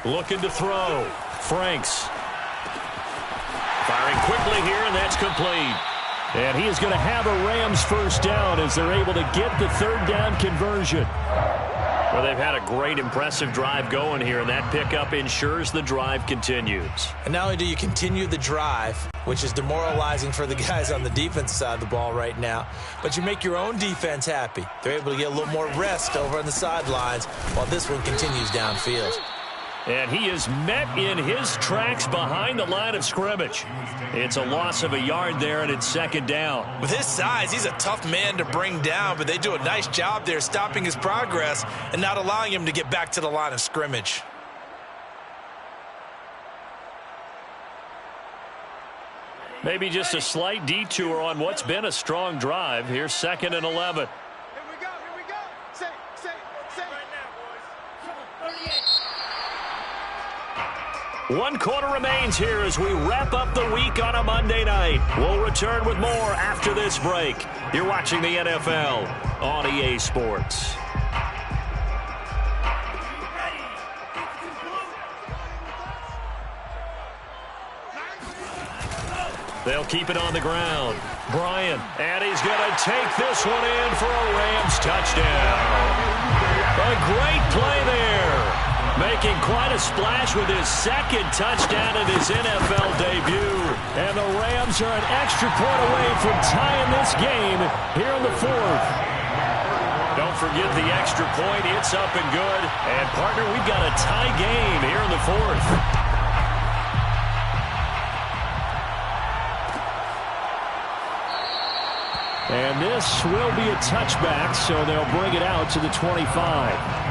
Looking to throw. Franks. Firing quickly here, and that's complete. And he is going to have a Rams first down as they're able to get the third down conversion. Well, they've had a great, impressive drive going here, and that pickup ensures the drive continues. And not only do you continue the drive, which is demoralizing for the guys on the defense side of the ball right now, but you make your own defense happy. They're able to get a little more rest over on the sidelines while this one continues downfield. And he is met in his tracks behind the line of scrimmage. It's a loss of a yard there, and it's second down. With his size, he's a tough man to bring down, but they do a nice job there stopping his progress and not allowing him to get back to the line of scrimmage. Maybe just a slight detour on what's been a strong drive. Here's 2nd and 11. Here we go. Say. Right now, boys. 38. 1 quarter remains here as we wrap up the week on a Monday night. We'll return with more after this break. You're watching the NFL on EA Sports. They'll keep it on the ground. Bryant, and he's going to take this one in for a Rams touchdown. A great play there. Making quite a splash with his second touchdown in his NFL debut. And the Rams are an extra point away from tying this game here in the 4th. Don't forget the extra point. It's up and good. And, partner, we've got a tie game here in the 4th. And this will be a touchback, so they'll bring it out to the 25.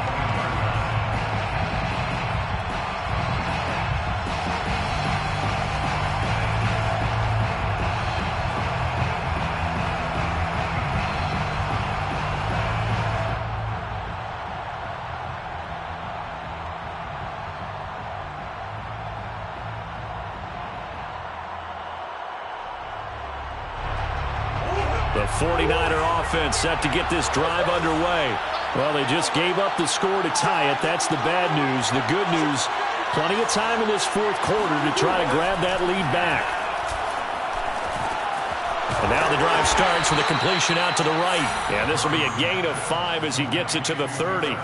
The 49er offense set to get this drive underway. Well, they just gave up the score to tie it. That's the bad news. The good news, plenty of time in this 4th quarter to try to grab that lead back. And now the drive starts with a completion out to the right. And this will be a gain of 5 as he gets it to the 30.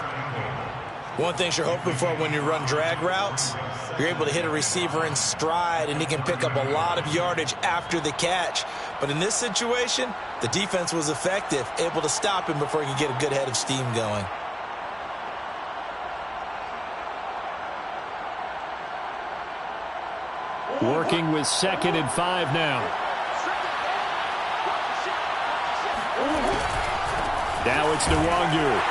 One thing you're hoping for when you run drag routes, you're able to hit a receiver in stride, and he can pick up a lot of yardage after the catch. But in this situation, the defense was effective, able to stop him before he could get a good head of steam going. Working with 2nd and 5 now. Now it's Nwangu.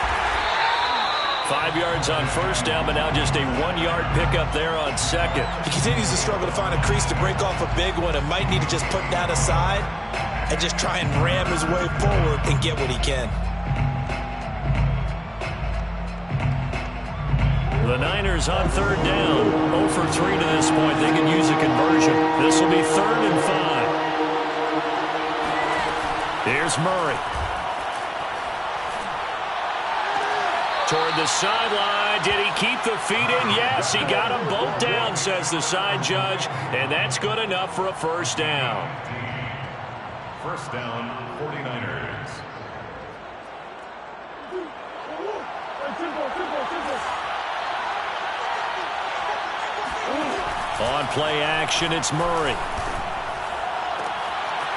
5 yards on first down, but now just a 1-yard pickup there on 2nd. He continues to struggle to find a crease to break off a big one and might need to just put that aside and just try and ram his way forward and get what he can. The Niners on 3rd down. 0 for 3 to this point. They can use a conversion. This will be 3rd and 5. Here's Murray. Toward the sideline. Did he keep the feet in? Yes, he got them both down, says the side judge. And that's good enough for a first down. First down, 49ers. On play action, it's Murray.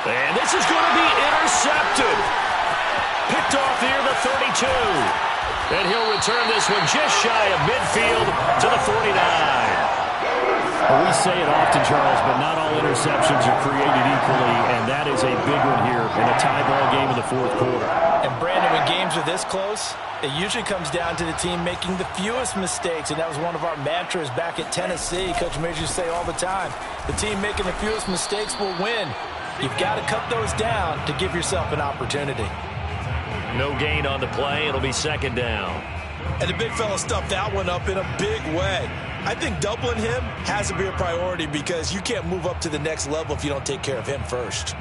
And this is going to be intercepted. Picked off near the 32. And he'll return this one just shy of midfield to the 49. Well, we say it often, Charles, but not all interceptions are created equally, and that is a big one here in a tie ball game in the 4th quarter. And, Brandon, when games are this close, it usually comes down to the team making the fewest mistakes, and that was one of our mantras back at Tennessee. Coach Major used to say all the time, the team making the fewest mistakes will win. You've got to cut those down to give yourself an opportunity. No gain on the play. It'll be 2nd down. And the big fella stuffed that one up in a big way. I think doubling him has to be a priority because you can't move up to the next level if you don't take care of him first.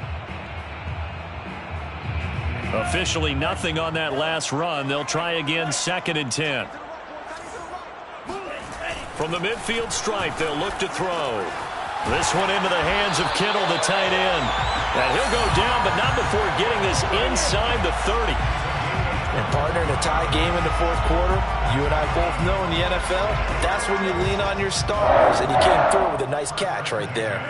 Officially nothing on that last run. They'll try again, 2nd and 10. From the midfield stripe, they'll look to throw. This one into the hands of Kittle, the tight end. And he'll go down, but not before getting this inside the 30. And partner, in a tie game in the fourth quarter, you and I both know in the NFL, that's when you lean on your stars. And he came through with a nice catch right there.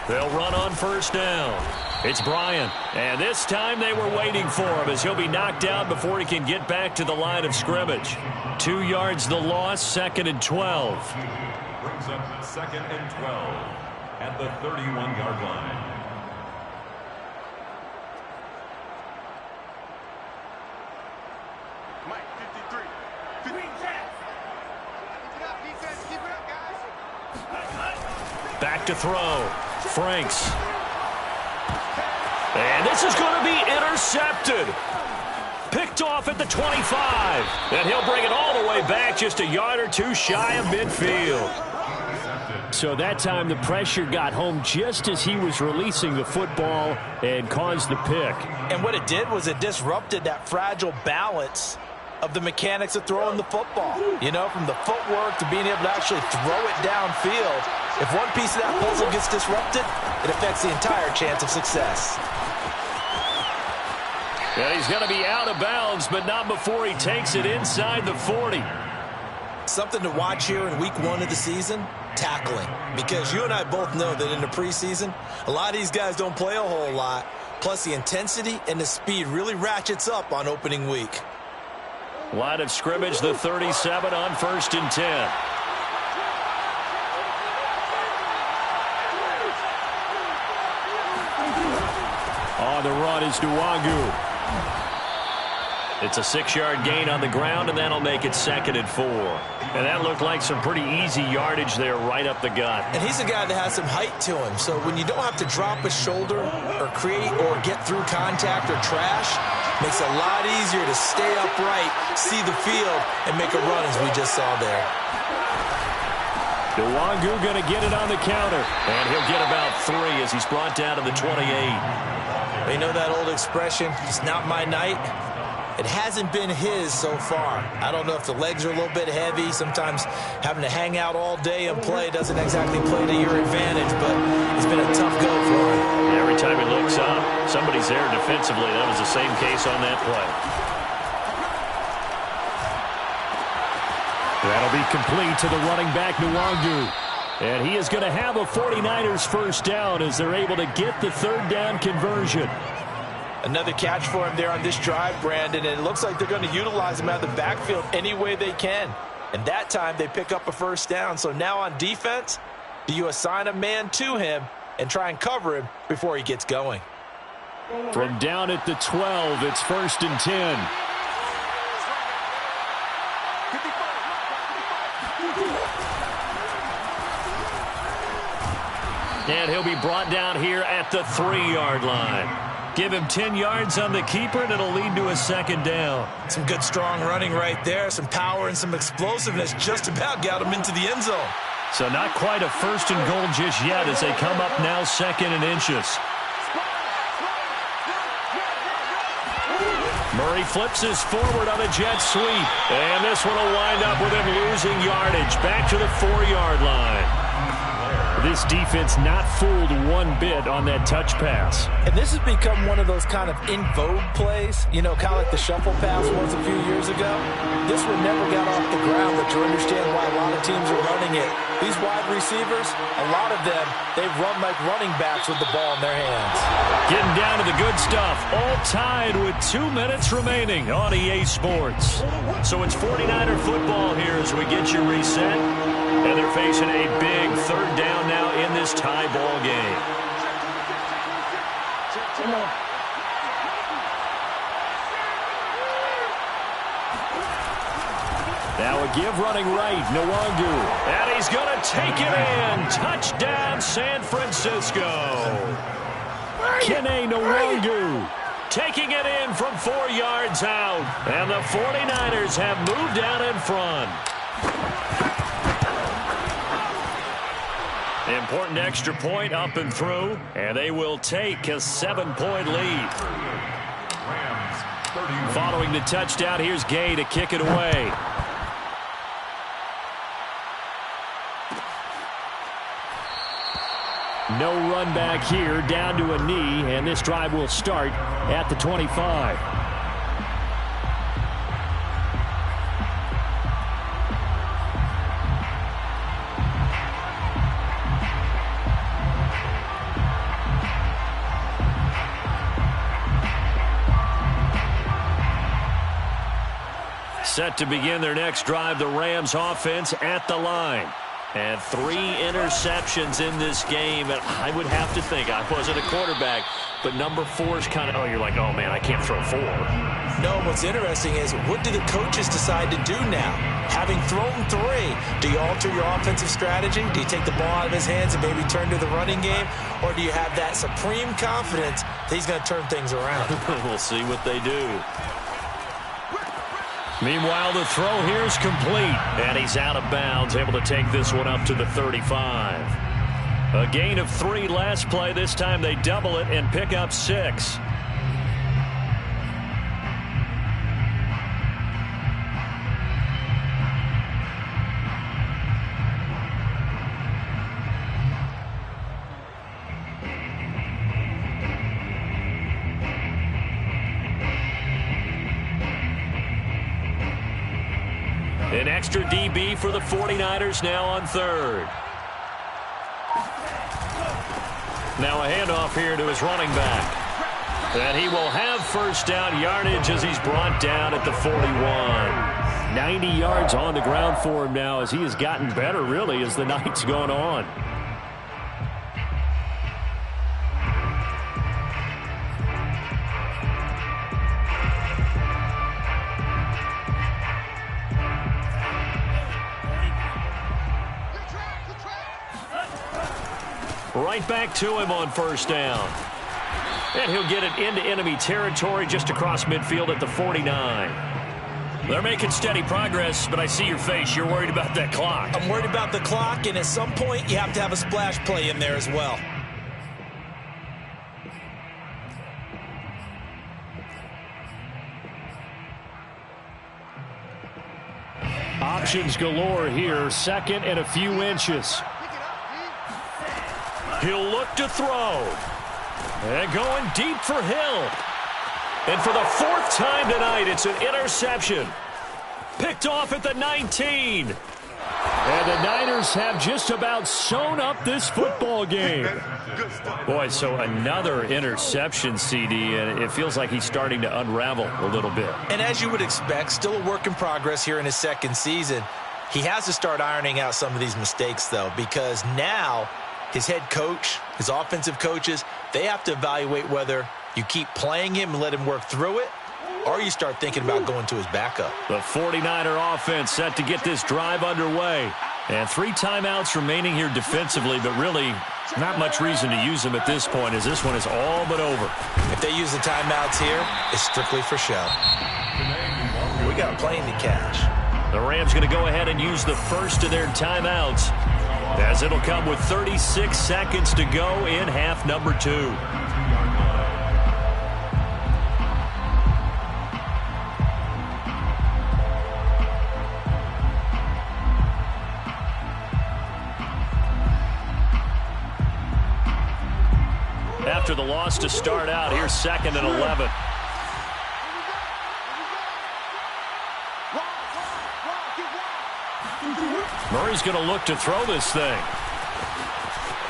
They'll run on first down. It's Bryant, and this time they were waiting for him as he'll be knocked out before he can get back to the line of scrimmage. 2 yards the loss, 2nd and 12. Brings up 2nd and 12 at the 31-yard line. Mike, 53. Keep it up, defense. Keep it up, guys. Back to throw. Franks. And this is going to be intercepted. Picked off at the 25. And he'll bring it all the way back just a yard or two shy of midfield. So that time the pressure got home just as he was releasing the football and caused the pick. And what it did was it disrupted that fragile balance of the mechanics of throwing the football. You know, from the footwork to being able to actually throw it downfield. If one piece of that puzzle gets disrupted, it affects the entire chance of success. And he's going to be out of bounds, but not before he takes it inside the 40. Something to watch here in week 1 of the season, tackling. Because you and I both know that in the preseason, a lot of these guys don't play a whole lot. Plus the intensity and the speed really ratchets up on opening week. Line of scrimmage, the 37 on 1st and 10. On the run is Nwangu. It's a 6-yard gain on the ground, and that'll make it 2nd and 4. And that looked like some pretty easy yardage there right up the gut. And he's a guy that has some height to him, so when you don't have to drop a shoulder or create or get through contact or trash, makes it a lot easier to stay upright, see the field, and make a run as we just saw there. Nwangu going to get it on the counter, and he'll get about 3 as he's brought down to the 28. You know that old expression, it's not my night? It hasn't been his so far. I don't know if the legs are a little bit heavy. Sometimes having to hang out all day and play doesn't exactly play to your advantage, but it's been a tough go for him. Every time he looks up, somebody's there defensively. That was the same case on that play. That'll be complete to the running back, Nwangu. And he is going to have a 49ers first down as they're able to get the 3rd down conversion. Another catch for him there on this drive, Brandon, and it looks like they're going to utilize him out of the backfield any way they can. And that time they pick up a first down. So now on defense, do you assign a man to him and try and cover him before he gets going? From down at the 12, it's 1st and 10. And he'll be brought down here at the 3-yard line. Give him 10 yards on the keeper, and it'll lead to a 2nd down. Some good, strong running right there. Some power and some explosiveness just about got him into the end zone. So not quite a 1st and goal just yet as they come up now 2nd and inches. Murray flips his forward on a jet sweep. And this one will wind up with him losing yardage. Back to the 4-yard line. This defense not fooled one bit on that touch pass. And this has become one of those kind of in vogue plays, you know, kind of like the shuffle pass was a few years ago. This one never got off the ground, but you understand why a lot of teams are running it. These wide receivers, a lot of them, they run like running backs with the ball in their hands. Getting down to the good stuff, all tied with 2 minutes remaining on EA Sports. So it's 49er football here as we get you reset. And they're facing a big 3rd down now in this tie ball game. Now a give running right, Nwangu. And he's going to take it in. Touchdown, San Francisco. Kene Nwangu taking it in from 4 yards out. And the 49ers have moved out in front. Important extra point up and through, and they will take a 7-point lead. Rams 31. Following the touchdown, here's Gay to kick it away. No run back here, down to a knee, and this drive will start at the 25. Set to begin their next drive, the Rams offense at the line. And 3 interceptions in this game. And I would have to think, I wasn't a quarterback, but number 4 is kind of, oh, you're like, oh, man, I can't throw 4. No, what's interesting is what do the coaches decide to do now? Having thrown 3, do you alter your offensive strategy? Do you take the ball out of his hands and maybe turn to the running game? Or do you have that supreme confidence that he's going to turn things around? We'll see what they do. Meanwhile, the throw here is complete, and he's out of bounds, able to take this one up to the 35. A gain of 3 last play. This time they double it and pick up 6. An extra DB for the 49ers now on 3rd. Now a handoff here to his running back. And he will have first down yardage as he's brought down at the 41. 90 yards on the ground for him now as he has gotten better, really, as the night's gone on. Right back to him on first down. And he'll get it into enemy territory just across midfield at the 49. They're making steady progress, but I see your face. You're worried about that clock. I'm worried about the clock, and at some point you have to have a splash play in there as well. Options galore here. 2nd and a few inches. He'll look to throw. And going deep for Hill. And for the 4th time tonight, it's an interception. Picked off at the 19. And the Niners have just about sewn up this football game. Boy, so another interception, CD, and it feels like he's starting to unravel a little bit. And as you would expect, still a work in progress here in his 2nd season. He has to start ironing out some of these mistakes, though, because now his head coach, his offensive coaches, they have to evaluate whether you keep playing him and let him work through it, or you start thinking about going to his backup. The 49er offense set to get this drive underway. And 3 timeouts remaining here defensively, but really not much reason to use them at this point, as this one is all but over. If they use the timeouts here, it's strictly for show. We got a plane to catch. The Rams going to go ahead and use the first of their timeouts, as it'll come with 36 seconds to go in half number 2. After the loss to start out, here's 2nd and 11. Murray's going to look to throw this thing.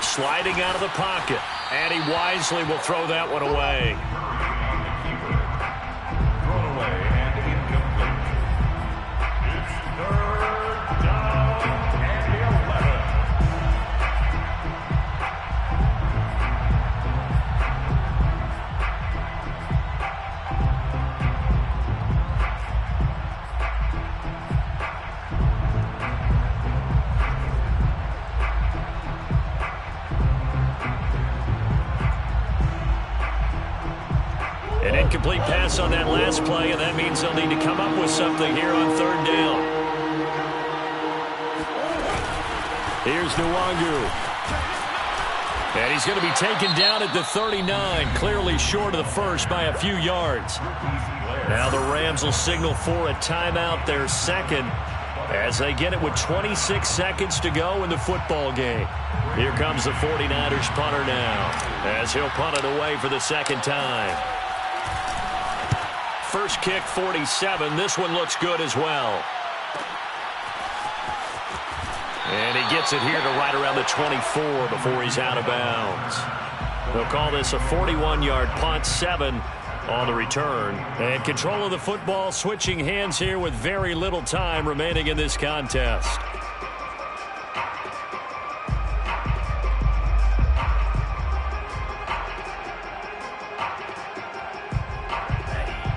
Sliding out of the pocket. And he wisely will throw that one away. Thrown away and incomplete. It's 3rd down and 11. An incomplete pass on that last play, and that means they'll need to come up with something here on 3rd down. Here's Nwangu. And he's going to be taken down at the 39, clearly short of the first by a few yards. Now the Rams will signal for a timeout, their second, as they get it with 26 seconds to go in the football game. Here comes the 49ers punter now, as he'll punt it away for the second time. First kick, 47. This one looks good as well. And he gets it here to right around the 24 before he's out of bounds. They'll call this a 41-yard punt, 7 on the return. And control of the football switching hands here with very little time remaining in this contest.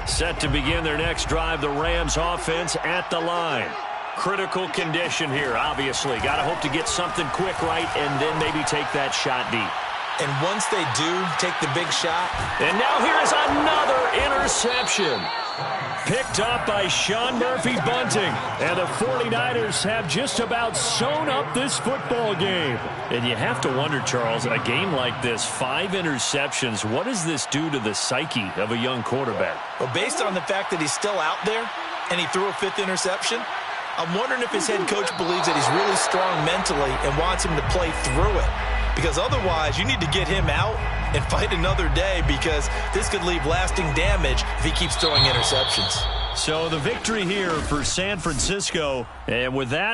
Set to begin their next drive, the Rams offense at the line. Critical condition here, obviously. Got to hope to get something quick right and then maybe take that shot deep. And once they do take the big shot. And now here is another interception. Picked up by Sean Murphy-Bunting. And the 49ers have just about sewn up this football game. And you have to wonder, Charles, in a game like this, 5 interceptions, what does this do to the psyche of a young quarterback? Well, based on the fact that he's still out there and he threw a 5th interception, I'm wondering if his head coach believes that he's really strong mentally and wants him to play through it. Because otherwise, you need to get him out and fight another day, because this could leave lasting damage if he keeps throwing interceptions. So the victory here for San Francisco. And with that,